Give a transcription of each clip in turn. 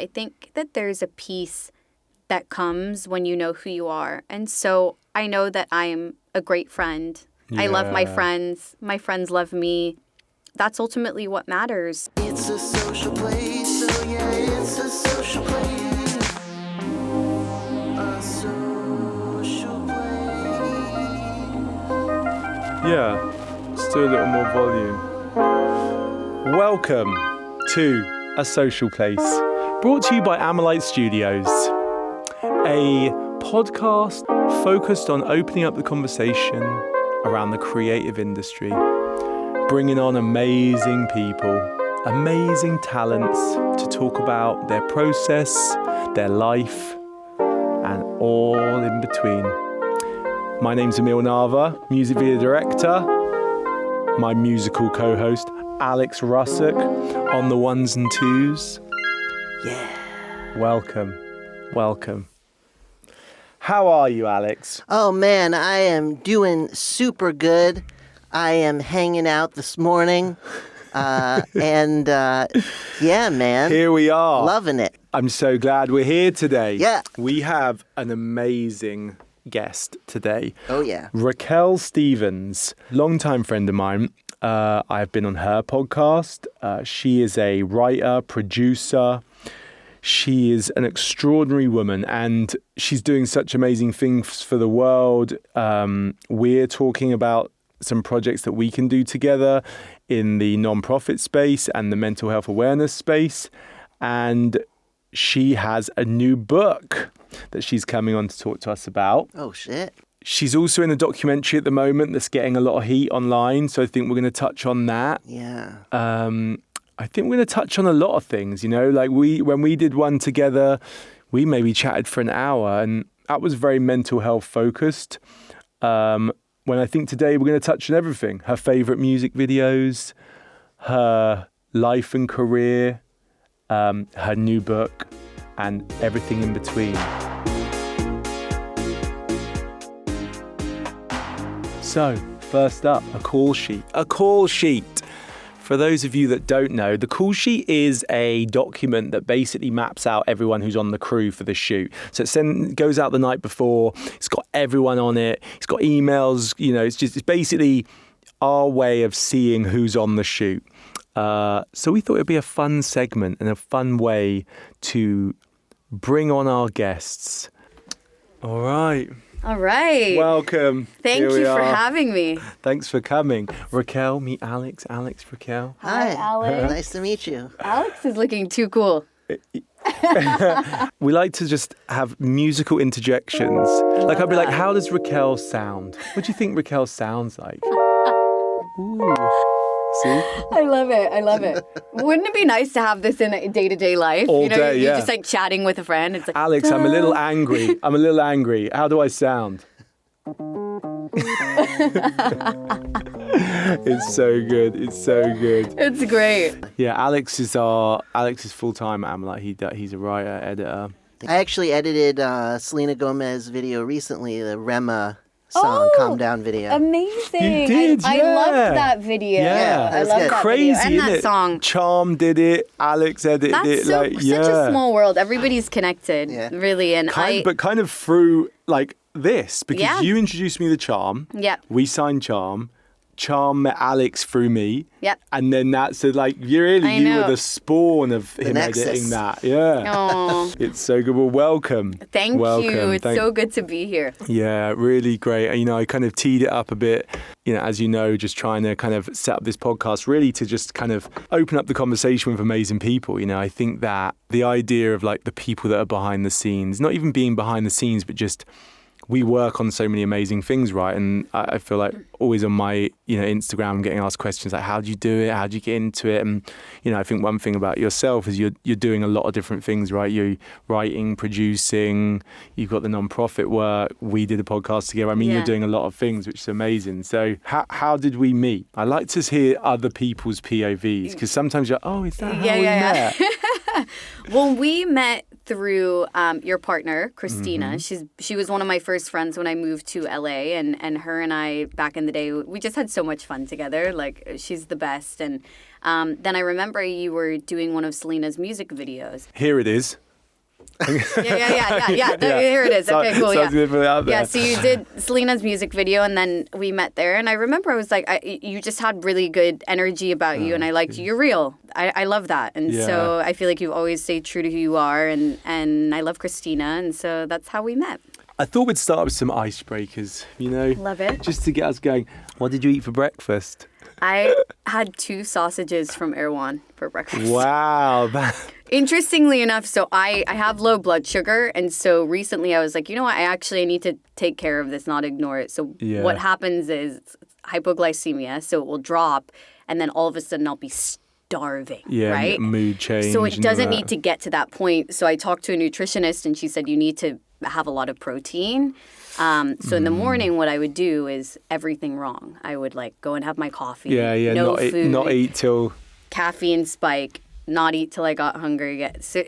I think that there's a peace that comes when you know who you are. And so I know that I'm a great friend. I love my friends. My friends love me. That's ultimately what matters. It's a social place, oh yeah, it's a social place. A social place. Yeah, let's do a little more volume. Welcome to A Social Place, brought to you by Ammolite Studios, a podcast focused on opening up the conversation around the creative industry, bringing on amazing people, amazing talents to talk about their process, their life, and all in between. My name's Emil Nava, music video director. My musical co-host, Alex Russock, on the ones and twos. Yeah. Welcome. How are you, Alex? Oh man, I am doing super good. I am hanging out this morning. Yeah, man. Here we are. Loving it. I'm so glad we're here today. Yeah. We have an amazing guest today. Oh yeah. Raquelle Stevens, longtime friend of mine. I've been on her podcast. She is a writer, producer. She is an extraordinary woman and she's doing such amazing things for the world. We're talking about some projects that we can do together in the non-profit space and the mental health awareness space. And she has a new book that she's coming on to talk to us about. Oh shit. She's also in a documentary at the moment that's getting a lot of heat online. So I think we're going to touch on that. Yeah. I think we're going to touch on a lot of things, you know, like when we did one together, we maybe chatted for an hour and that was very mental health focused. When I think today we're going to touch on everything, her favorite music videos, her life and career, her new book and everything in between. So, first up, a call sheet. A call sheet. For those of you that don't know, the call sheet is a document that basically maps out everyone who's on the crew for the shoot. So it goes out the night before. It's got everyone on it. It's got emails. You know, it's basically our way of seeing who's on the shoot. So we thought it'd be a fun segment and a fun way to bring on our guests. All right. Welcome. Thank you for having me. Thanks for coming. Raquelle, meet Alex. Alex, Raquelle. Hi, Alex. Nice to meet you. Alex is looking too cool. We like to just have musical interjections. Like I'd be like, how does Raquelle sound? What do you think Raquelle sounds like? Ooh. See? I love it. Wouldn't it be nice to have this in a day-to-day life? All day, you're yeah. just like chatting with a friend. It's like, Alex, I'm a little angry. How do I sound? It's so good. It's great. Yeah, Alex is full-time at Ammolite. He's a writer, editor. I actually edited Selena Gomez's video recently, the Rema song, Calm Down video. Amazing. You did, I loved that video. Yeah, I loved that crazy, video. And isn't that it? song. Charm did it. Alex edited it. That's such a small world. Everybody's connected, really. And but kind of through like this, because you introduced me to Charm. Yeah. We signed Charm. Charm met Alex through me. Yep. And then you were the spawn of him nexus. editing that. Yeah. Oh. It's so good. Well, welcome. Thank you. It's so good to be here. Yeah, really great. You know, I kind of teed it up a bit, you know, as you know, just trying to kind of set up this podcast really to just kind of open up the conversation with amazing people. You know, I think that the idea of like the people that are behind the scenes, not even being behind the scenes, but just we work on so many amazing things, right? And I feel like always on my, you know, Instagram, I'm getting asked questions like, how do you do it? How do you get into it? And, you know, I think one thing about yourself is you're doing a lot of different things, right? You're writing, producing, you've got the non-profit work. We did a podcast together. I mean, you're doing a lot of things, which is amazing. So how did we meet? I like to hear other people's POVs because sometimes you're like, oh, is that how we met? Well, we met through your partner, Christina. She was one of my first friends when I moved to LA, and her and I back in the day, we just had so much fun together. Like, she's the best. And then I remember you were doing one of Selena's music videos. Here it is. Yeah. Here it is. Okay, cool. Sounds good to put it out there. Yeah, so you did Selena's music video, and then we met there. And I remember I was like, you just had really good energy about you, and I liked you. You're real. I love that. And so I feel like you've always stayed true to who you are, and I love Christina, and so that's how we met. I thought we'd start with some icebreakers, you know? Love it. Just to get us going. What did you eat for breakfast? I had 2 sausages from Erewhon for breakfast. Wow. Interestingly enough, so I have low blood sugar, and so recently I was like, you know what, I need to take care of this, not ignore it. So what happens is hypoglycemia, so it will drop, and then all of a sudden I'll be starving, right? Mood change. So it doesn't need to get to that point. So I talked to a nutritionist, and she said you need to have a lot of protein. So in the morning, what I would do is everything wrong. I would like go and have my coffee. No food. Not eat till caffeine spike. Not eat till I got hungry. So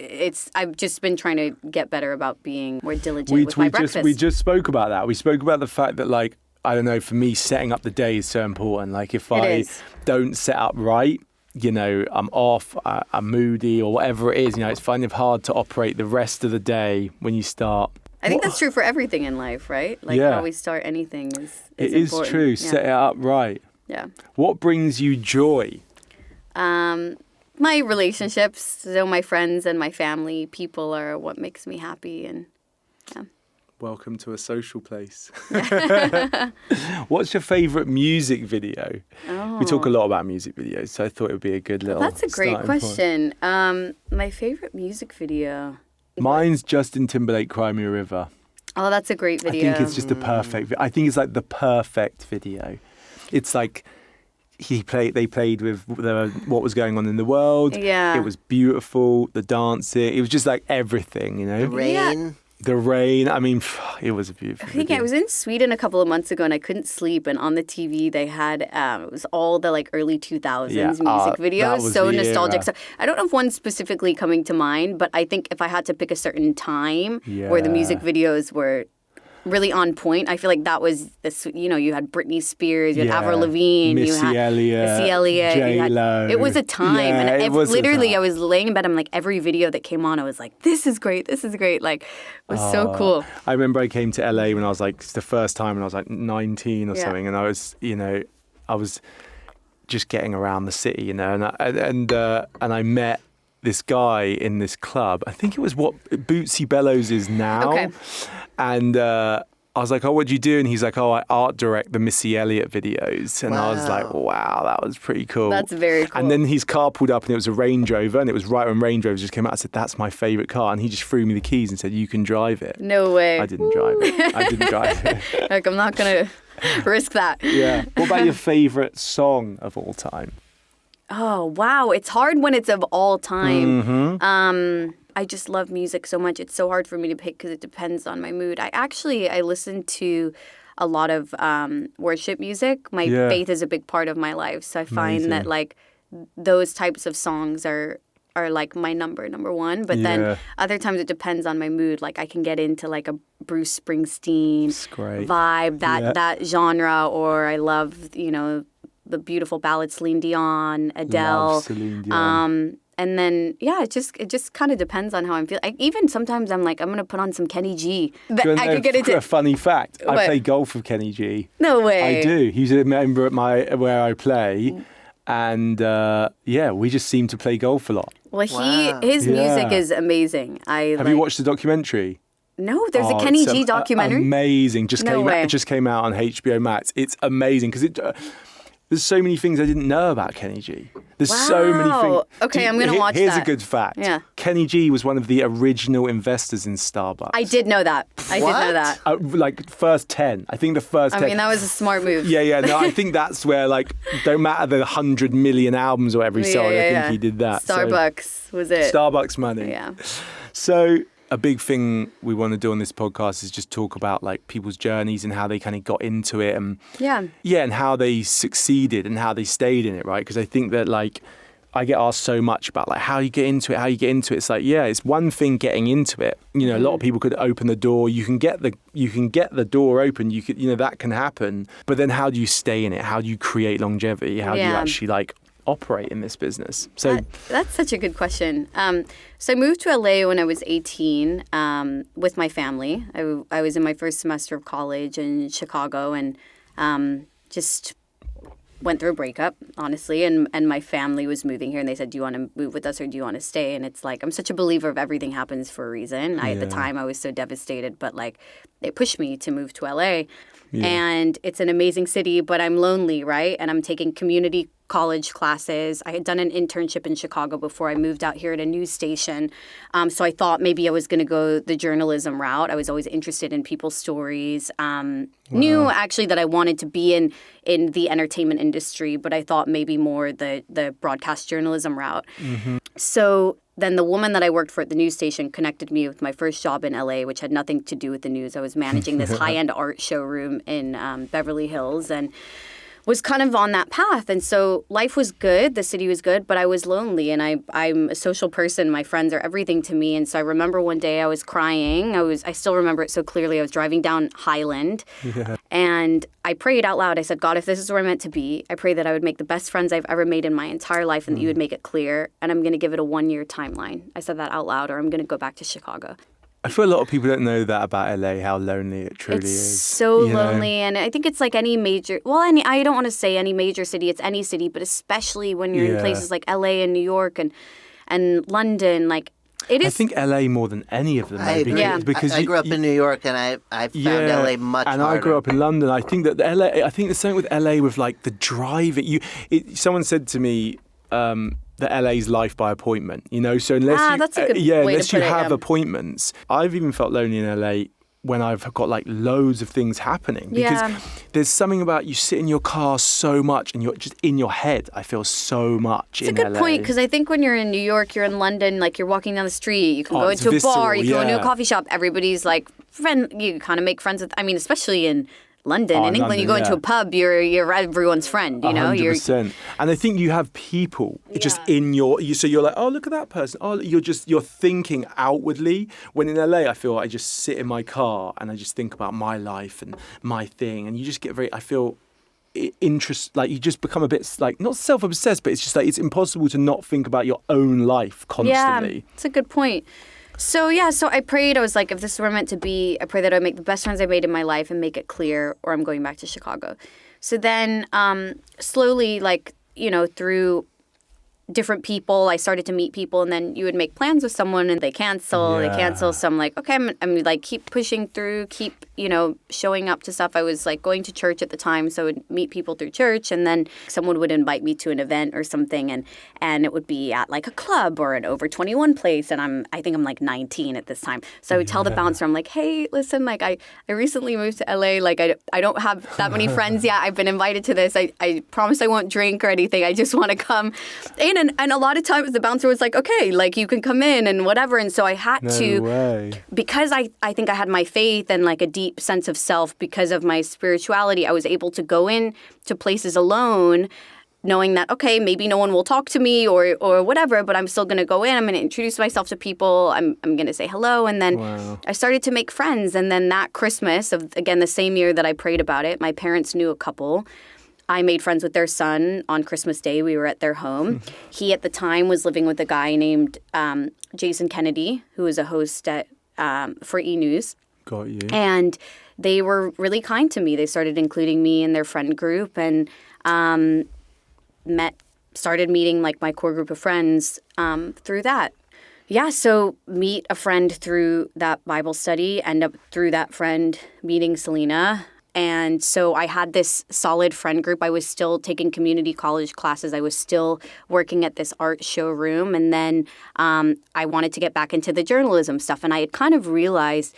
I've just been trying to get better about being more diligent with my breakfast. We just spoke about that. We spoke about the fact that, like, I don't know, for me, setting up the day is so important. Like, if I don't set up right, you know, I'm off, I'm moody or whatever it is, you know, it's kind of hard to operate the rest of the day when you start. I think that's true for everything in life, right? Like how we start anything is it is important. true. Yeah. Set it up right. Yeah. What brings you joy? My relationships, so my friends and my family, people are what makes me happy, and Welcome to a social place. What's your favourite music video? We talk a lot about music videos, so I thought it would be a good little. That's a great question. My favourite music video. Mine's Justin Timberlake, Cry Me a River. Oh, that's a great video. I think it's just a perfect. I think it's like the perfect video. It's like they played with what was going on in the world. Yeah. It was beautiful. The dancing. It was just like everything, you know. The rain. Yeah. The rain. I mean, it was a beautiful. I think video. I was in Sweden a couple of months ago, and I couldn't sleep. And on the TV, they had it was all the like early 2000s music videos. So nostalgic. So I don't know if one's specifically coming to mind, but I think if I had to pick a certain time where the music videos were really on point, I feel like that was you had Britney Spears, you had Avril Lavigne, Missy Elliott, J-Lo. It was a time, and I was laying in bed. I'm like, every video that came on, I was like, this is great. Like, it was so cool. I remember I came to LA when I was like, it's the first time when I was like 19 or something, and I was, I was just getting around the city, and I met this guy in this club. I think it was what Bootsy Bellows is now. Okay. And I was like, oh, what do you do? And he's like, oh, I art direct the Missy Elliott videos. And I was like, wow, that was pretty cool. That's very cool. And then his car pulled up and it was a Range Rover, and it was right when Range Rover just came out. I said, that's my favourite car. And he just threw me the keys and said, you can drive it. No way. I didn't drive it. Like, I'm not going to risk that. Yeah. What about your favourite song of all time? Oh, wow. It's hard when it's of all time. Mm-hmm. I just love music so much. It's so hard for me to pick because it depends on my mood. I listen to a lot of worship music. My faith is a big part of my life. So I find that like those types of songs are like my number one. But then other times it depends on my mood. Like I can get into like a Bruce Springsteen vibe, that genre, or I love, the beautiful ballad Celine Dion, Adele. Love Celine Dion. And then, it just kind of depends on how I'm feeling. Even sometimes I'm like, I'm going to put on some Kenny G. I could get into a funny fact. I play golf with Kenny G. No way. I do. He's a member at where I play. And we just seem to play golf a lot. Well, his music is amazing. Have you watched the documentary? No, there's a Kenny G documentary. Amazing. Just came out on HBO Max. It's amazing because there's so many things I didn't know about Kenny G. There's so many things. Okay, I'm going to watch that. Here's a good fact. Yeah. Kenny G was one of the original investors in Starbucks. I did know that. Like first 10. I think the first 10. I mean, that was a smart move. Yeah. No, I think that's where, like, don't matter the 100 million albums or whatever he sold, I think he did that. Starbucks was it. Starbucks money. Yeah. So a big thing we want to do on this podcast is just talk about like people's journeys and how they kind of got into it and and how they succeeded and how they stayed in it, right? Because I think that like I get asked so much about like how you get into it. It's like, yeah, it's one thing getting into it. You know, a lot of people could open the door. You can get the door open. You could, that can happen. But then how do you stay in it? How do you create longevity? How do you actually like operate in this business? So that's such a good question. So I moved to LA when I was 18 with my family. I was in my first semester of college in Chicago and just went through a breakup, honestly, and my family was moving here and they said, do you want to move with us or do you want to stay? And it's like, I'm such a believer of everything happens for a reason. At the time I was so devastated, but like they pushed me to move to LA. And it's an amazing city, but I'm lonely, right? And I'm taking community college classes. I had done an internship in Chicago before I moved out here at a news station. So I thought maybe I was going to go the journalism route. I was always interested in people's stories. Knew actually that I wanted to be in the entertainment industry, but I thought maybe more the broadcast journalism route. So then the woman that I worked for at the news station connected me with my first job in LA, which had nothing to do with the news. I was managing this high-end art showroom in Beverly Hills and was kind of on that path. And so life was good. The city was good, but I was lonely. And I'm a social person. My friends are everything to me. And so I remember one day I was crying. I still remember it so clearly. I was driving down Highland and I prayed out loud. I said, God, if this is where I'm meant to be, I pray that I would make the best friends I've ever made in my entire life and that you would make it clear. And I'm going to give it a 1-year timeline. I said that out loud, or I'm going to go back to Chicago. I feel a lot of people don't know that about LA, how lonely it truly is. It's so lonely. And I think it's like any major, I don't want to say any major city, it's any city, but especially when you're in places like LA and New York and London, like it is. I think LA more than any of them. I agree. Because I grew up in New York and I found LA much and harder. I grew up in London. I think that there's something with LA with like the drive. Someone said to me, that LA's life by appointment, so unless that's a good way unless to you put have it, appointments. I've even felt lonely in LA when I've got like loads of things happening because there's something about you sit in your car so much and you're just in your head. I feel so much in LA. It's a good point because I think when you're in New York, you're in London, like you're walking down the street, you can go into a bar, you can go into a coffee shop, everybody's like friend, you kind of make friends with, especially in London. In England, you go into a pub, you're everyone's friend, 100%. And I think you have people just in so you're like, oh, look at that person. Oh, you're thinking outwardly. When in LA, I feel I just sit in my car and I just think about my life and my thing. And you just get I feel interest, like you just become a bit like, not self-obsessed, but it's just like, it's impossible to not think about your own life constantly. Yeah, it's a good point. So I prayed. I was like, if this is where I'm meant to be, I pray that I make the best friends I made in my life and make it clear, or I'm going back to Chicago. So then slowly, through different people, I started to meet people, and then you would make plans with someone and they cancel. So I'm like, okay, I'm like, keep pushing through, keep, showing up to stuff. I was like going to church at the time, so I would meet people through church, and then someone would invite me to an event or something, and it would be at like a club or an over 21 place, and I think I'm like 19 at this time. So I would tell the bouncer, I'm like, hey, listen, like I recently moved to LA, like I don't have that many friends yet. I've been invited to this. I promise I won't drink or anything. I just want to come in. And a lot of times the bouncer was like, okay, like you can come in and whatever. And so I had because I think I had my faith and like a deep sense of self because of my spirituality, I was able to go in to places alone, knowing that, okay, maybe no one will talk to me or whatever, but I'm still going to go in. I'm going to introduce myself to people. I'm going to say hello. And then I started to make friends. And then that Christmas again, the same year that I prayed about it, my parents knew a couple. I made friends with their son on Christmas Day. We were at their home. He, at the time, was living with a guy named Jason Kennedy, who was a host for E! News. Got you. And they were really kind to me. They started including me in their friend group and started meeting like my core group of friends through that. Yeah, so meet a friend through that Bible study, end up through that friend meeting Selena. And so I had this solid friend group. I was still taking community college classes. I was still working at this art showroom. And then I wanted to get back into the journalism stuff. And I had kind of realized,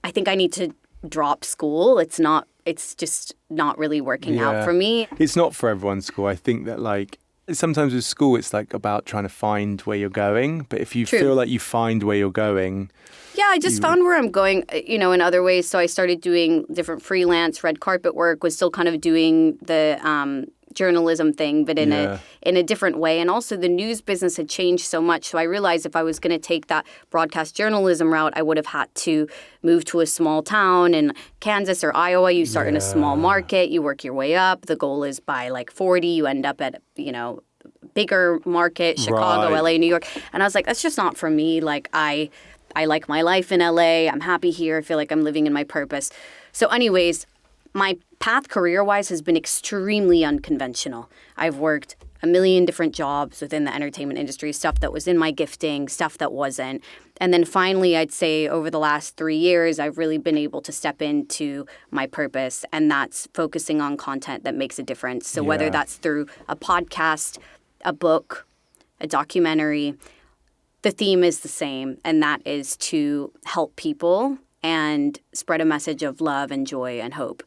I think I need to drop school. It's just not really working out for me. It's not for everyone's school. I think that like, sometimes with school, it's like about trying to find where you're going. But if you feel like you find where you're going... Yeah, I just found where I'm going, in other ways. So I started doing different freelance red carpet work, was still kind of doing the journalism thing, but in a different way. And also the news business had changed so much. So I realized if I was going to take that broadcast journalism route, I would have had to move to a small town in Kansas or Iowa. You start in a small market, you work your way up. The goal is by like 40, you end up at, bigger market, Chicago, LA, New York. And I was like, that's just not for me. Like I like my life in LA. I'm happy here. I feel like I'm living in my purpose. So anyways, my path career-wise has been extremely unconventional. I've worked a million different jobs within the entertainment industry, stuff that was in my gifting, stuff that wasn't. And then finally, I'd say over the last 3 years, I've really been able to step into my purpose, and that's focusing on content that makes a difference. So whether that's through a podcast, a book, a documentary, the theme is the same, and that is to help people and spread a message of love and joy and hope.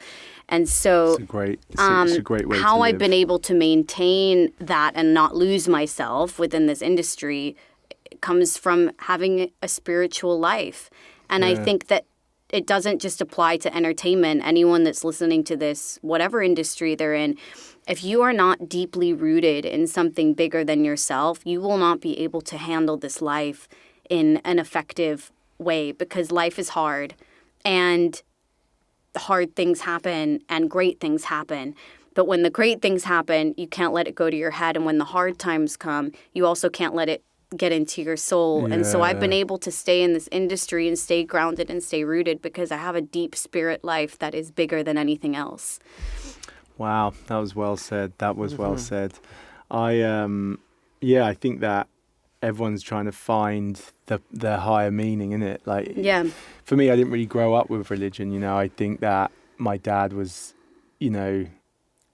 And so it's a great way how to I've live. been able to maintain that and not lose myself within this industry comes from having a spiritual life. And I think that it doesn't just apply to entertainment. Anyone that's listening to this, whatever industry they're in, if you are not deeply rooted in something bigger than yourself, you will not be able to handle this life in an effective way, because life is hard and hard things happen and great things happen. But when the great things happen, you can't let it go to your head. And when the hard times come, you also can't let it get into your soul. And so I've been able to stay in this industry and stay grounded and stay rooted because I have a deep spirit life that is bigger than anything else. Wow, that was well said. Well said. I think that everyone's trying to find the higher meaning in it. Like, for me, I didn't really grow up with religion. I think that my dad was,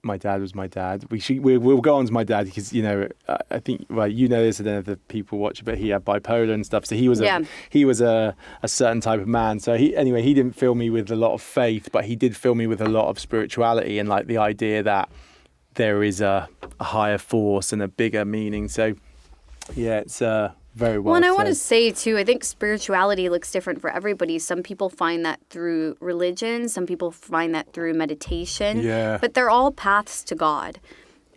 my dad was my dad. We'll go on to my dad because I think this. I don't know if the people watch it, but he had bipolar and stuff. So he was a certain type of man. So he didn't fill me with a lot of faith, but he did fill me with a lot of spirituality and like the idea that there is a higher force and a bigger meaning. So it's very well and I said. want to say, too, I think spirituality looks different for everybody. Some people find that through religion. Some people find that through meditation. Yeah. But they're all paths to God.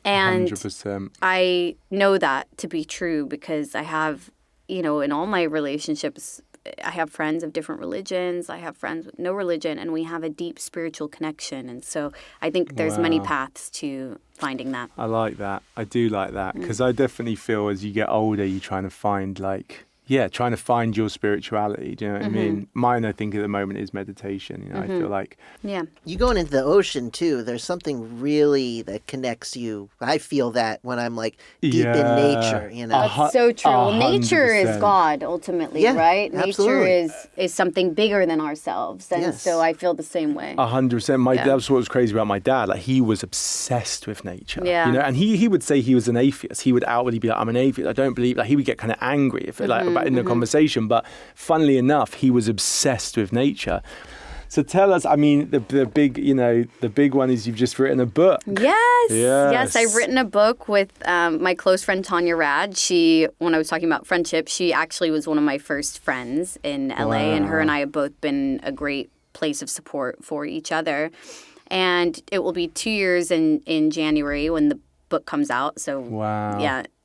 And 100%. I know that to be true because I have, in all my relationships, I have friends of different religions. I have friends with no religion, and we have a deep spiritual connection. And so I think there's many paths to finding that. I like that. I do like that because I definitely feel as you get older, you're trying to find your spirituality. Do you know what I mean? Mine, I think, at the moment is meditation. I feel like... Yeah. You going into the ocean, too, there's something really that connects you. I feel that when I'm, like, deep in nature, That's so true. Well, nature is God, ultimately, right? Absolutely. Nature is something bigger than ourselves. And so I feel the same way. 100%. That's what was crazy about my dad. Like, he was obsessed with nature. Yeah. And he would say he was an atheist. He would outwardly be like, I'm an atheist. I don't believe... Like, he would get kind of angry if about in the conversation, but funnily enough, he was obsessed with nature. So tell us, I mean, the big one is you've just written a book. Yes. I've written a book with my close friend Tanya Rad. When I was talking about friendship, she actually was one of my first friends in LA, and her and I have both been a great place of support for each other. And it will be 2 years in January when the book comes out. So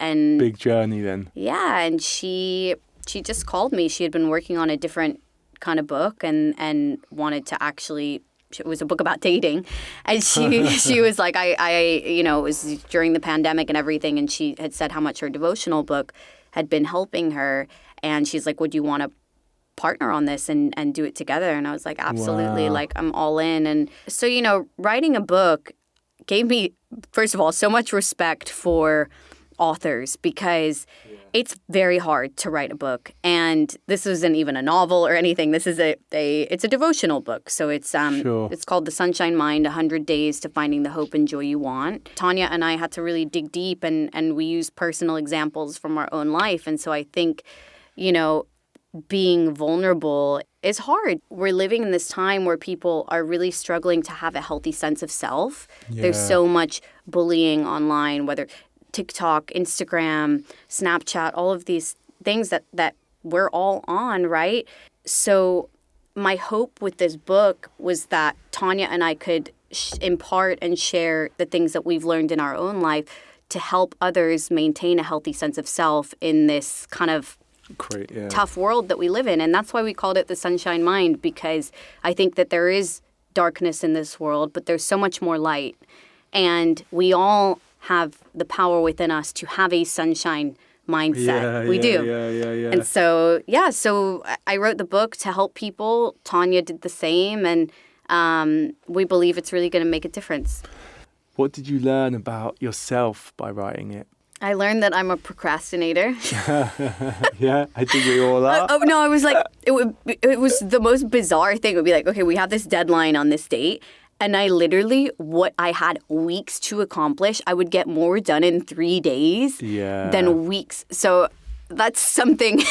and big journey then. And she just called me. She had been working on a different kind of book and wanted to actually... It was a book about dating, and she was like, it was during the pandemic and everything, and she had said how much her devotional book had been helping her, and she's like, would you want to partner on this and do it together? And I was like, absolutely, like I'm all in. And so writing a book gave me, first of all, so much respect for authors because it's very hard to write a book. And this isn't even a novel or anything. This is it's a devotional book. So it's it's called The Sunshine Mind, 100 Days to Finding the Hope and Joy You Want. Tanya and I had to really dig deep and we use personal examples from our own life. And so I think, being vulnerable is hard. We're living in this time where people are really struggling to have a healthy sense of self. Yeah. There's so much bullying online, whether TikTok, Instagram, Snapchat, all of these things that we're all on, right? So my hope with this book was that Tanya and I could impart and share the things that we've learned in our own life to help others maintain a healthy sense of self in this kind of tough world that we live in. And that's why we called it the Sunshine Mind, because I think that there is darkness in this world, but there's so much more light. And we all have the power within us to have a sunshine mindset. We do. Yeah. And so I wrote the book to help people. Tanya did the same. And we believe it's really going to make a difference. What did you learn about yourself by writing it? I learned that I'm a procrastinator. Yeah, I think we all are. No, I was like, it was the most bizarre thing. It would be like, okay, we have this deadline on this date. And I literally, what I had weeks to accomplish, I would get more done in 3 days than weeks. So that's something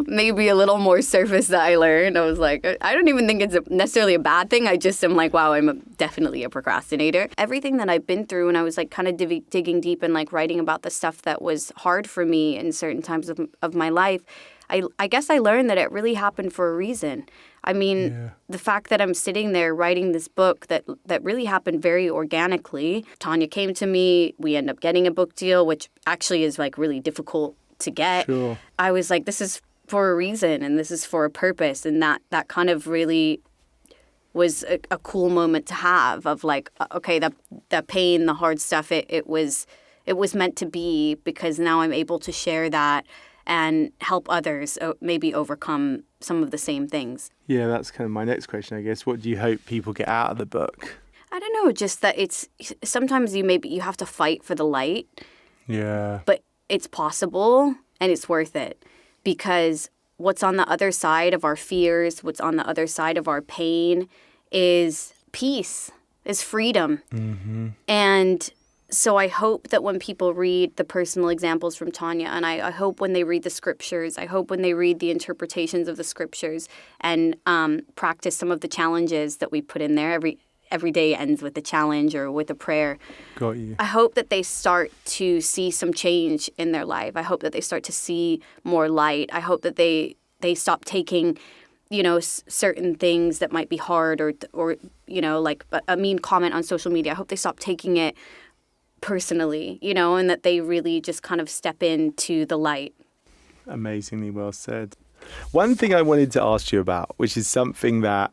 maybe a little more surface that I learned. I was like, I don't even think it's necessarily a bad thing. I just am like, wow, definitely a procrastinator. Everything that I've been through, and I was like kind of digging deep and like writing about the stuff that was hard for me in certain times of my life, I guess I learned that it really happened for a reason. I mean, the fact that I'm sitting there writing this book that really happened very organically. Tanya came to me. We end up getting a book deal, which actually is like really difficult to get. Sure. I was like, this is for a reason and this is for a purpose. And that kind of really was a cool moment to have of like, okay, the pain, the hard stuff, it was meant to be, because now I'm able to share that and help others maybe overcome some of the same things. Yeah, that's kind of my next question, I guess. What do you hope people get out of the book? I don't know, just that it's sometimes you have to fight for the light. Yeah. But it's possible and it's worth it, because what's on the other side of our fears, what's on the other side of our pain is peace, is freedom. Mm-hmm. And so I hope that when people read the personal examples from Tanya, and I hope when they read the scriptures, I hope when they read the interpretations of the scriptures and practice some of the challenges that we put in there. Every day ends with a challenge or with a prayer. Got you. I hope that they start to see some change in their life. I hope that they start to see more light. I hope that they stop taking, certain things that might be hard or like a mean comment on social media. I hope they stop taking it personally, and that they really just kind of step into the light. Amazingly well said. One thing I wanted to ask you about, which is something that,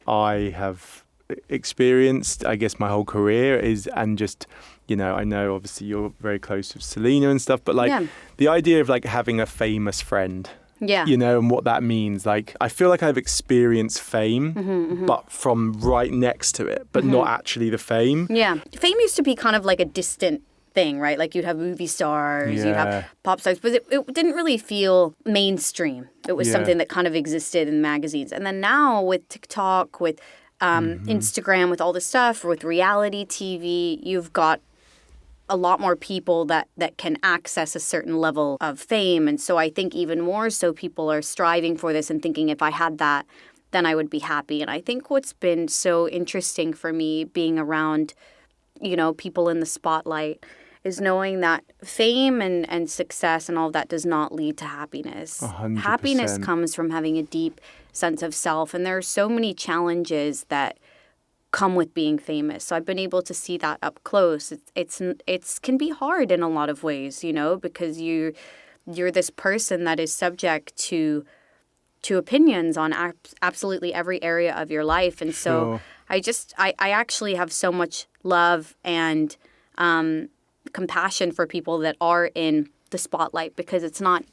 I have experienced, I guess, my whole career and just, I know obviously you're very close with Selena and stuff, but the idea of like having a famous friend, and what that means. Like, I feel like I've experienced fame, but from right next to it, but not actually the fame. Yeah. Fame used to be kind of like a distant thing, right? Like you'd have movie stars, you'd have pop stars, but it didn't really feel mainstream. It was something that kind of existed in magazines. And then now with TikTok, with Instagram, with all this stuff, with reality TV, you've got a lot more people that can access a certain level of fame. And so I think even more so people are striving for this and thinking, if I had that, then I would be happy. And I think what's been so interesting for me being around, people in the spotlight is knowing that fame and success and all of that does not lead to happiness. 100%. Happiness comes from having a deep sense of self. And there are so many challenges that come with being famous. So I've been able to see that up close. It's can be hard in a lot of ways, because you're this person that is subject to opinions on absolutely every area of your life. And so I actually have so much love and compassion for people that are in the spotlight, because it's not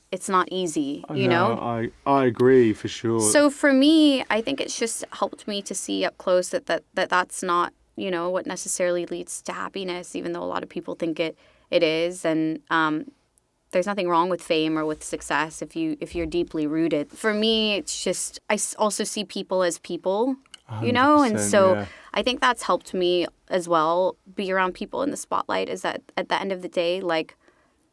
easy, I agree for sure. So for me, I think it's just helped me to see up close that's not, what necessarily leads to happiness, even though a lot of people think it is. And there's nothing wrong with fame or with success if you're deeply rooted. For me, it's just I also see people as people, and so I think that's helped me as well, be around people in the spotlight, is that at the end of the day, like,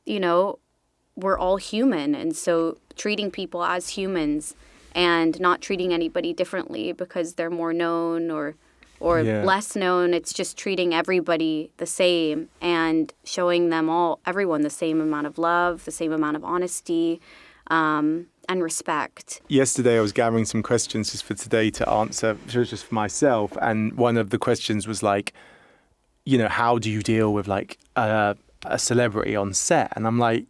we're all human. And so treating people as humans and not treating anybody differently because they're more known or less known. It's just treating everybody the same and showing everyone the same amount of love, the same amount of honesty, and respect. Yesterday, I was gathering some questions just for today to answer, just for myself. And one of the questions was like, how do you deal with like a celebrity on set? And I'm like,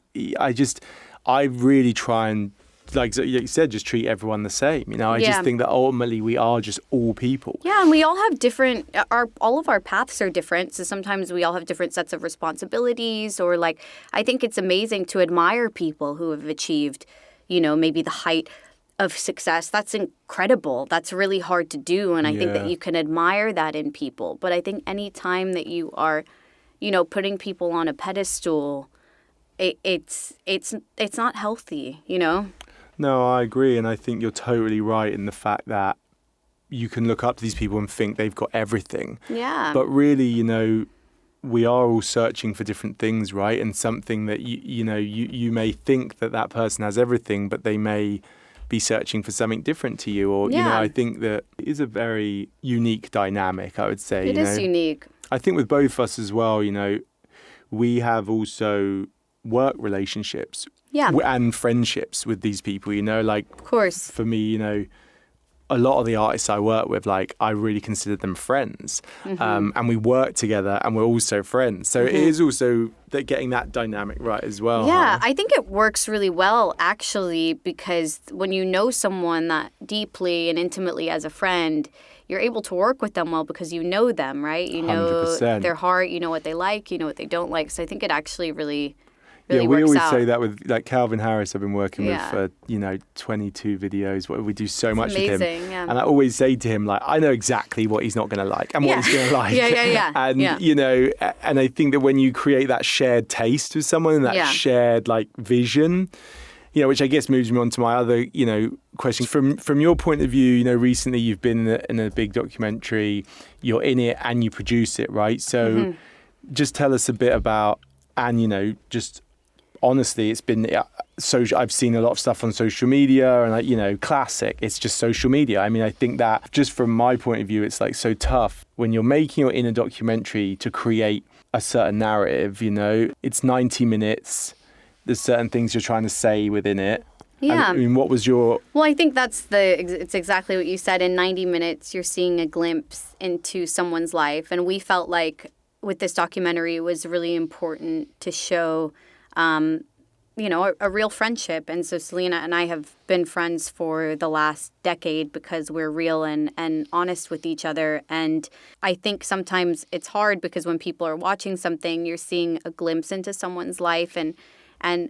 I really try and, like you said, just treat everyone the same. I just think that ultimately we are just all people. Yeah, and we all have all of our paths are different. So sometimes we all have different sets of responsibilities, or like, I think it's amazing to admire people who have achieved, maybe the height of success. That's incredible. That's really hard to do. And I think that you can admire that in people. But I think any time that you are, putting people on a pedestal, it's not healthy, No, I agree. And I think you're totally right in the fact that you can look up to these people and think they've got everything. Yeah. But really, we are all searching for different things, right? And something that, you may think that person has everything, but they may be searching for something different to you. Or, I think that it is a very unique dynamic, I would say. It is unique. I think with both of us as well, we have also work relationships. Yeah. And friendships with these people, like, of course, for me, a lot of the artists I work with, like, I really consider them friends. And we work together and we're also friends. So it is also that getting that dynamic right as well. Yeah, huh? I think it works really well, actually, because when you know someone that deeply and intimately as a friend, you're able to work with them well because you know them, right? You know 100%. their heart, you know what they like, you know what they don't like. So I think it actually really we works always out. say that with like Calvin Harris I've been working with for 22 videos. We do so much with him, and I always say to him, like, I know exactly what he's not going to like and what he's going to like. And and I think that when you create that shared taste with someone and that shared like vision, which I guess moves me on to my other question. From your point of view, recently you've been in a big documentary, you're in it and you produce it, right? So just tell us a bit about, and just honestly, it's been I've seen a lot of stuff on social media, and classic. It's just social media. I mean, I think that just from my point of view, it's like so tough when you're making your inner documentary to create a certain narrative. It's 90 minutes. There's certain things you're trying to say within it. Yeah. I mean, what was your... Well, I think it's exactly what you said. In 90 minutes, you're seeing a glimpse into someone's life. And we felt like with this documentary, it was really important to show, a real friendship. And so Selena and I have been friends for the last decade because we're real and honest with each other. And I think sometimes it's hard because when people are watching something, you're seeing a glimpse into someone's life and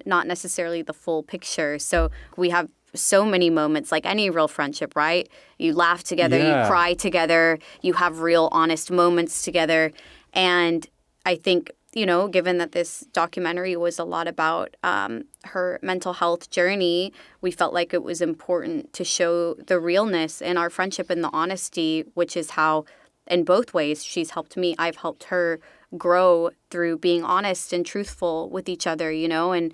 not necessarily the full picture. So we have so many moments, like any real friendship, right? You laugh together, you cry together, you have real honest moments together. And I think, given that this documentary was a lot about her mental health journey, we felt like it was important to show the realness in our friendship and the honesty, which is how, in both ways, she's helped me, I've helped her grow through being honest and truthful with each other, and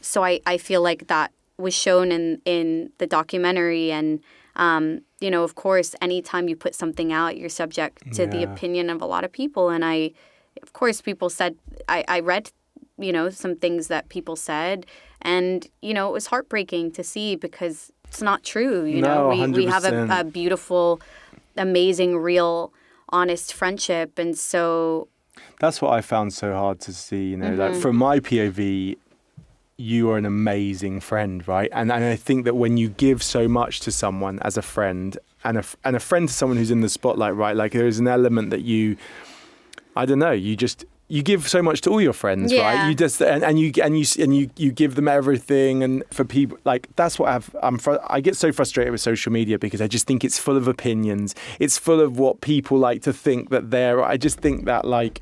so I feel like that was shown in the documentary. And of course, anytime you put something out, you're subject to the opinion of a lot of people. And of course, people said, I read some things that people said, and it was heartbreaking to see because it's not true. We have a beautiful, amazing, real, honest friendship. And so that's what I found so hard to see, like from my POV, you are an amazing friend, right? And I think that when you give so much to someone as a friend and a friend to someone who's in the spotlight, right? Like there's an element that you give so much to all your friends, right? You just and you give them everything, and for people like that's what I get so frustrated with social media because I just think it's full of opinions. It's full of what people like to think that they're. I just think that like.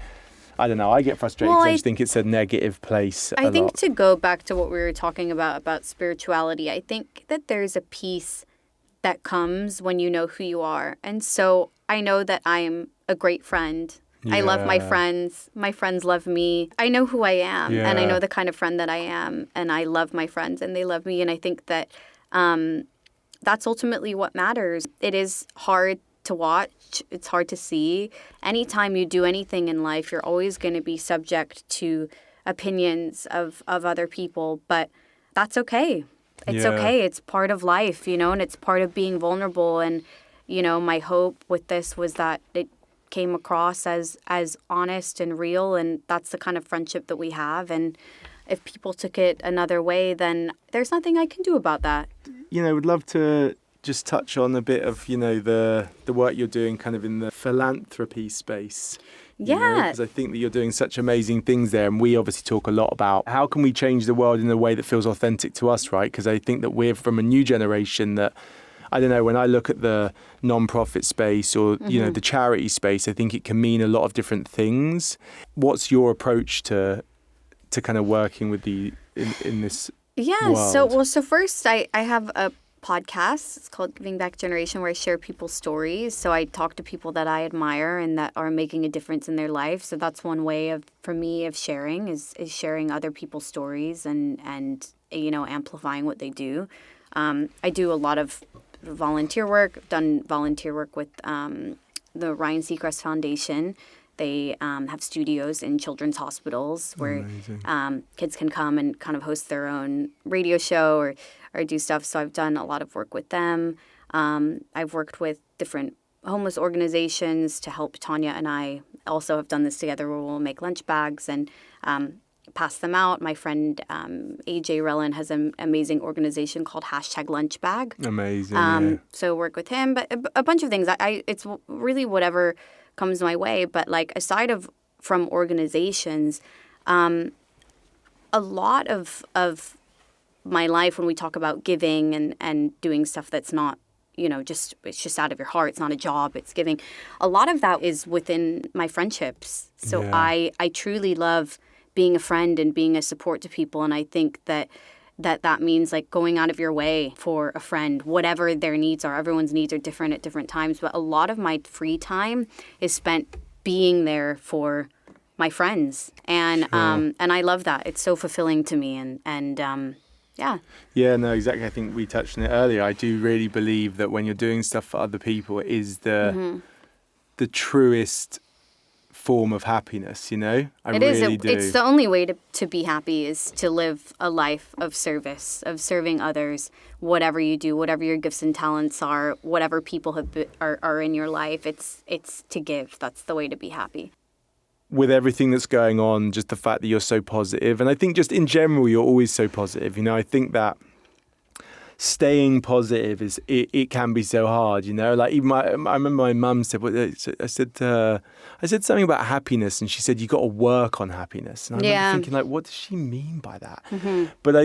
I don't know. I get frustrated because I just think it's a negative place. I think to go back to what we were talking about spirituality, I think that there's a peace that comes when you know who you are. And so I know that I'm a great friend. I love my friends. My friends love me. I know who I am, and I know the kind of friend that I am, and I love my friends, and they love me. And I think that that's ultimately what matters. It is hard to watch. It's hard to see. Anytime you do anything in life, you're always going to be subject to opinions of other people. But that's okay. It's okay. It's part of life, and it's part of being vulnerable. And, my hope with this was that it came across as honest and real. And that's the kind of friendship that we have. And if people took it another way, then there's nothing I can do about that. Would love to just touch on a bit of, the work you're doing kind of in the philanthropy space. Yeah. Because I think that you're doing such amazing things there. And we obviously talk a lot about how can we change the world in a way that feels authentic to us, right? Because I think that we're from a new generation that, I don't know, when I look at the non-profit space or, the charity space, I think it can mean a lot of different things. What's your approach to kind of working with in this world? So first I have a podcast. It's called Giving Back Generation, where I share people's stories. So I talk to people that I admire and that are making a difference in their life. So that's one way for me of sharing is sharing other people's stories and amplifying what they do. I do a lot of volunteer work. I've done volunteer work with the Ryan Seacrest Foundation. They have studios in children's hospitals where kids can come and kind of host their own radio show or do stuff. So I've done a lot of work with them. I've worked with different homeless organizations to help. Tanya and I also have done this together where we'll make lunch bags and pass them out. My friend AJ Rellan has an amazing organization called #LunchBag. Amazing. So work with him, but a bunch of things. It's really whatever comes my way. But like aside from organizations, a lot of my life when we talk about giving and doing stuff that's not, it's just out of your heart. It's not a job. It's giving. A lot of that is within my friendships. So I truly love being a friend and being a support to people. And I think that means like going out of your way for a friend, whatever their needs are. Everyone's needs are different at different times. But a lot of my free time is spent being there for my friends. And and I love that. It's so fulfilling to me. And yeah. Yeah, no, exactly. I think we touched on it earlier. I do really believe that when you're doing stuff for other people, it is the truest form of happiness, I really do. It's the only way to be happy is to live a life of service, of serving others, whatever you do, whatever your gifts and talents are, whatever people are in your life. It's to give. That's the way to be happy. With everything that's going on, just the fact that you're so positive, and I think just in general you're always so positive. I think that staying positive it can be so hard. Like even I remember my mum said, I said something about happiness, and she said you got to work on happiness, and I remember thinking like, what does she mean by that? But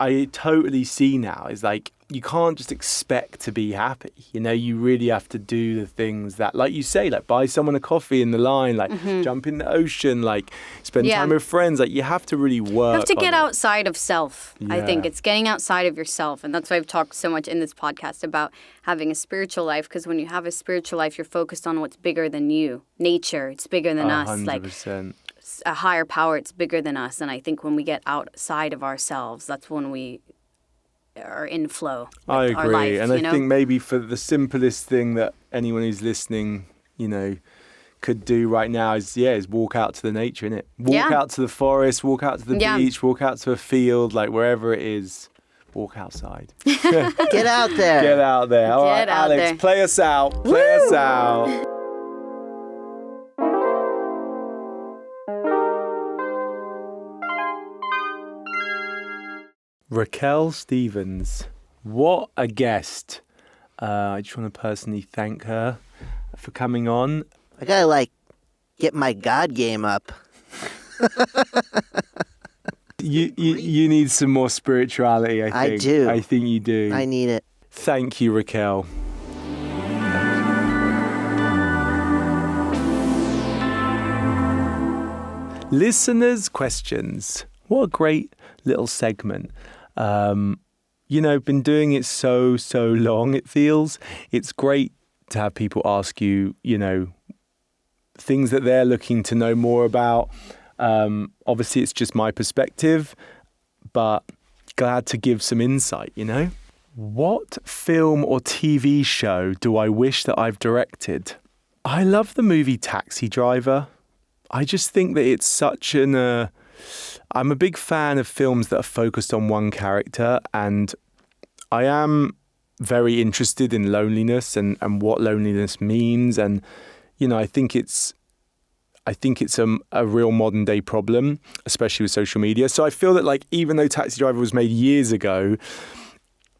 I totally see now is like you can't just expect to be happy. You really have to do the things that, like you say, like buy someone a coffee in the line, like jump in the ocean, like spend time with friends. Like you have to really work. You have to get it. outside of self. Yeah. I think it's getting outside of yourself. And that's why I've talked so much in this podcast about having a spiritual life. Because when you have a spiritual life, you're focused on what's bigger than you. Nature, it's bigger than us. 100%. Like a higher power, it's bigger than us. And I think when we get outside of ourselves, that's when we are in flow. I agree. Our life, and I think maybe for the simplest thing that anyone who's listening, could do right now is walk out to the nature, innit? Walk out to the forest, walk out to the beach, walk out to a field, like wherever it is, walk outside. Get out there. Get out there. All right, out Alex, there. play us out. Play us out. Raquelle Stevens, what a guest. I just want to personally thank her for coming on. I gotta get my God game up. You need some more spirituality, I think. I do. I think you do. I need it. Thank you, Raquelle. Listeners' questions. What a great little segment. Been doing it so long, it feels. It's great to have people ask you, things that they're looking to know more about. Obviously, it's just my perspective, but glad to give some insight, What film or TV show do I wish that I've directed? I love the movie Taxi Driver. I just think that it's such I'm a big fan of films that are focused on one character, and I am very interested in loneliness and what loneliness means. And, I think it's a real modern day problem, especially with social media. So I feel that like, even though Taxi Driver was made years ago,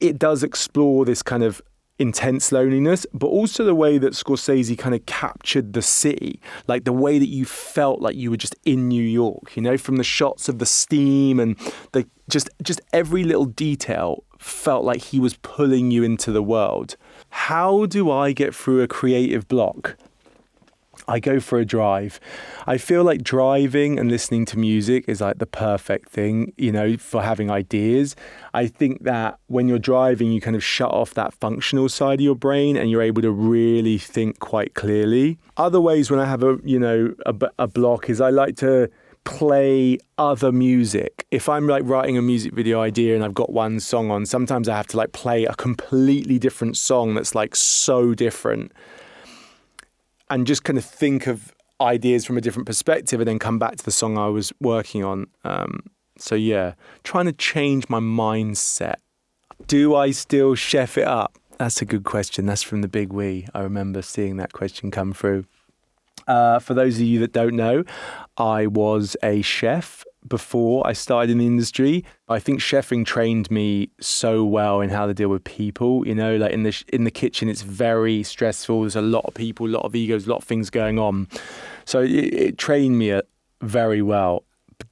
it does explore this kind of intense loneliness, but also the way that Scorsese kind of captured the city, like the way that you felt like you were just in New York, from the shots of the steam and the just every little detail felt like he was pulling you into the world. How do I get through a creative block? I go for a drive. I feel like driving and listening to music is like the perfect thing, for having ideas. I think that when you're driving, you kind of shut off that functional side of your brain and you're able to really think quite clearly. Other ways when I have a block is I like to play other music. If I'm like writing a music video idea and I've got one song on, sometimes I have to like play a completely different song that's like so different, and just kind of think of ideas from a different perspective and then come back to the song I was working on. So yeah, trying to change my mindset. Do I still chef it up? That's a good question. That's from the Big We. I remember seeing that question come through. For those of you that don't know, I was a chef before I started in the industry. I think chefing trained me so well in how to deal with people. Like in the kitchen, it's very stressful. There's a lot of people, a lot of egos, a lot of things going on. So it trained me very well.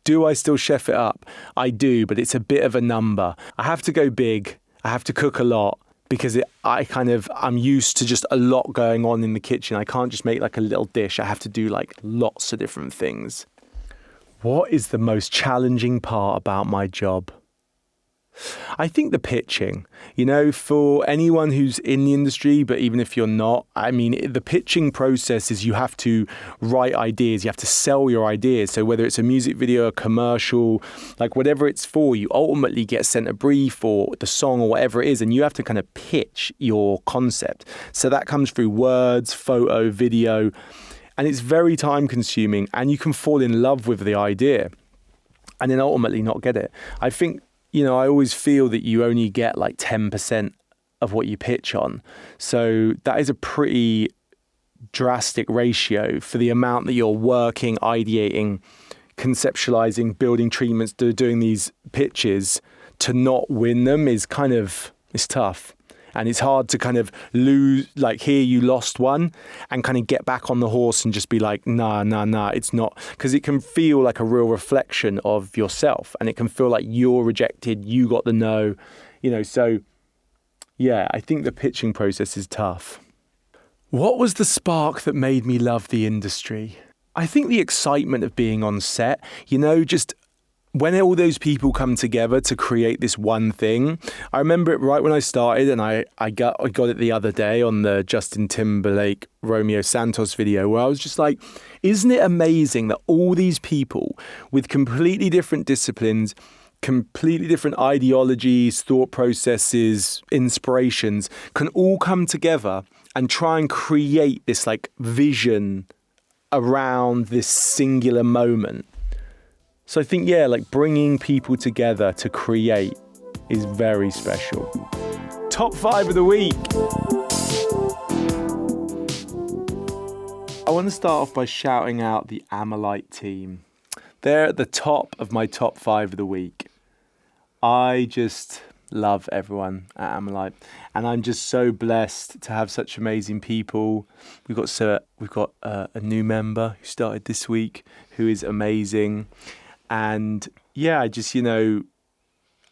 Do I still chef it up? I do, but it's a bit of a number. I have to go big. I have to cook a lot because I'm used to just a lot going on in the kitchen. I can't just make like a little dish. I have to do like lots of different things. What is the most challenging part about my job? I think the pitching, for anyone who's in the industry, but even if you're not, the pitching process is you have to write ideas, you have to sell your ideas. So whether it's a music video, a commercial, like whatever it's for, you ultimately get sent a brief or the song or whatever it is, and you have to kind of pitch your concept. So that comes through words, photo, video, and it's very time consuming, and you can fall in love with the idea and then ultimately not get it. I think, I always feel that you only get like 10% of what you pitch on. So that is a pretty drastic ratio for the amount that you're working, ideating, conceptualizing, building treatments, doing these pitches. To not win them is it's tough. And it's hard to kind of lose, like here you lost one and kind of get back on the horse and just be like, nah, it's not. Because it can feel like a real reflection of yourself and it can feel like you're rejected, you got the no, so yeah, I think the pitching process is tough. What was the spark that made me love the industry? I think the excitement of being on set, just when all those people come together to create this one thing. I remember it right when I started, and I got it the other day on the Justin Timberlake Romeo Santos video, where I was just like, isn't it amazing that all these people with completely different disciplines, completely different ideologies, thought processes, inspirations can all come together and try and create this like vision around this singular moment. So I think, like bringing people together to create is very special. Top 5 of the week. I want to start off by shouting out the Ammolite team. They're at the top of my top 5 of the week. I just love everyone at Ammolite, and I'm just so blessed to have such amazing people. We've got a new member who started this week who is amazing. And yeah, I just,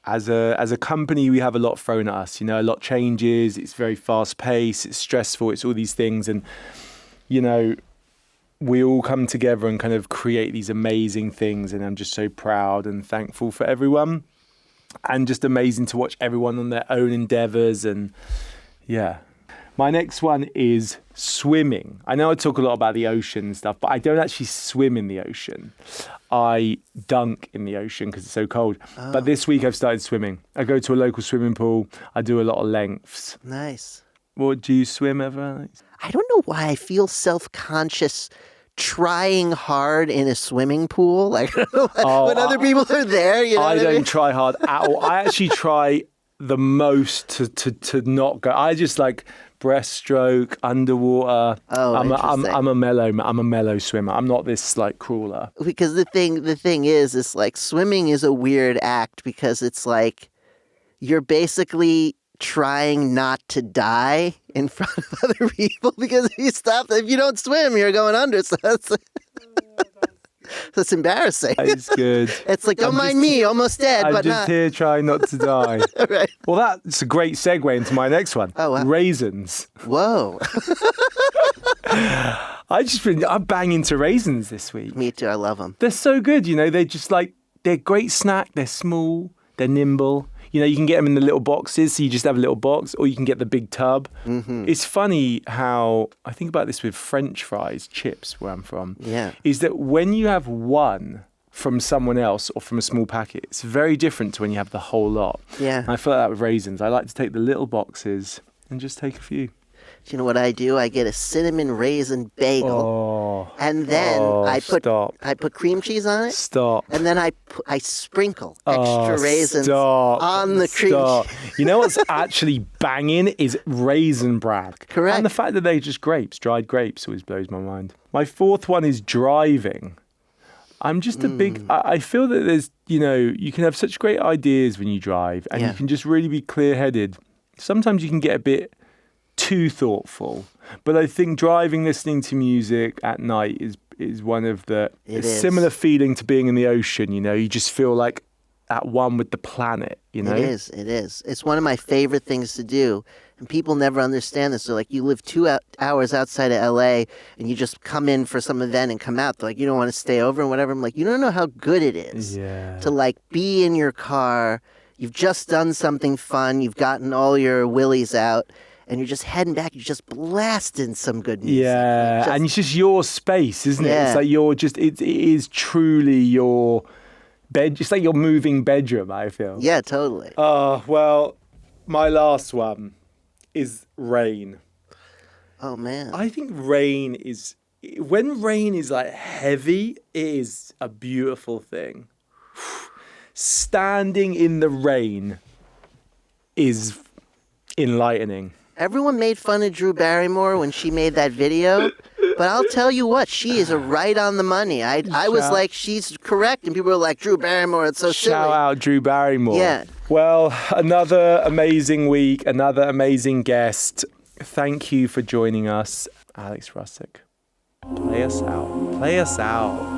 as a company, we have a lot thrown at us, a lot changes. It's very fast paced. It's stressful. It's all these things. And, we all come together and kind of create these amazing things. And I'm just so proud and thankful for everyone, and just amazing to watch everyone on their own endeavors. And yeah. My next one is swimming. I know I talk a lot about the ocean and stuff, but I don't actually swim in the ocean. I dunk in the ocean because it's so cold. Oh. But this week I've started swimming. I go to a local swimming pool. I do a lot of lengths. Nice. What, do you swim ever, Alex? I don't know why I feel self-conscious trying hard in a swimming pool. Like when other people are there, you know I what don't mean? try hard at all. I actually try the most to not go. I just like breaststroke, underwater. Oh, interesting. I'm a mellow swimmer. I'm not this like crawler. Because the thing is like swimming is a weird act because it's like you're basically trying not to die in front of other people because if you don't swim, you're going under. So that's embarrassing. It's good. It's like, don't mind me, almost dead, I'm but just not. here trying not to die. Right. Well, that's a great segue into my next one. Oh, wow. Raisins. Whoa. I'm banging to raisins this week. Me too. I love them. They're so good, you know. They're just like, they're a great snack. They're small. They're nimble. You know, you can get them in the little boxes, so you just have a little box, or you can get the big tub. Mm-hmm. It's funny how, I think about this with French fries, chips, where I'm from, is that when you have one from someone else or from a small packet, it's very different to when you have the whole lot. Yeah. And I feel like that with raisins. I like to take the little boxes and just take a few. Do you know what I do? I get a cinnamon raisin bagel, and then I put cream cheese on it. Stop. And then I sprinkle extra raisins on the cream cheese. You know what's actually banging is raisin bran. Correct. And the fact that they're just grapes, dried grapes, always blows my mind. My fourth one is driving. I'm just a big, I feel that there's, you know, you can have such great ideas when you drive and you can just really be clear-headed. Sometimes you can get a bit too thoughtful, but I think driving, listening to music at night is one of the similar feeling to being in the ocean. You know, you just feel like at one with the planet. You know, it is. It's one of my favorite things to do, and people never understand this. So, like, you live 2 hours outside of LA, and you just come in for some event and come out. They're like, you don't want to stay over and whatever. I'm like, you don't know how good it is to like be in your car. You've just done something fun. You've gotten all your willies out. And you're just heading back, you're just blasting some good music. Yeah, and it's just your space, isn't it? It's like it is truly your bed. It's like your moving bedroom, I feel. Yeah, totally. Well, my last one is rain. Oh, man. I think when rain is like heavy, it is a beautiful thing. Standing in the rain is enlightening. Everyone made fun of Drew Barrymore when she made that video, but I'll tell you what, she is right on the money. I was like, she's correct, and people were like, Drew Barrymore, it's so silly. Shout out Drew Barrymore. Yeah. Well, another amazing week, another amazing guest. Thank you for joining us, Alex Russick. Play us out.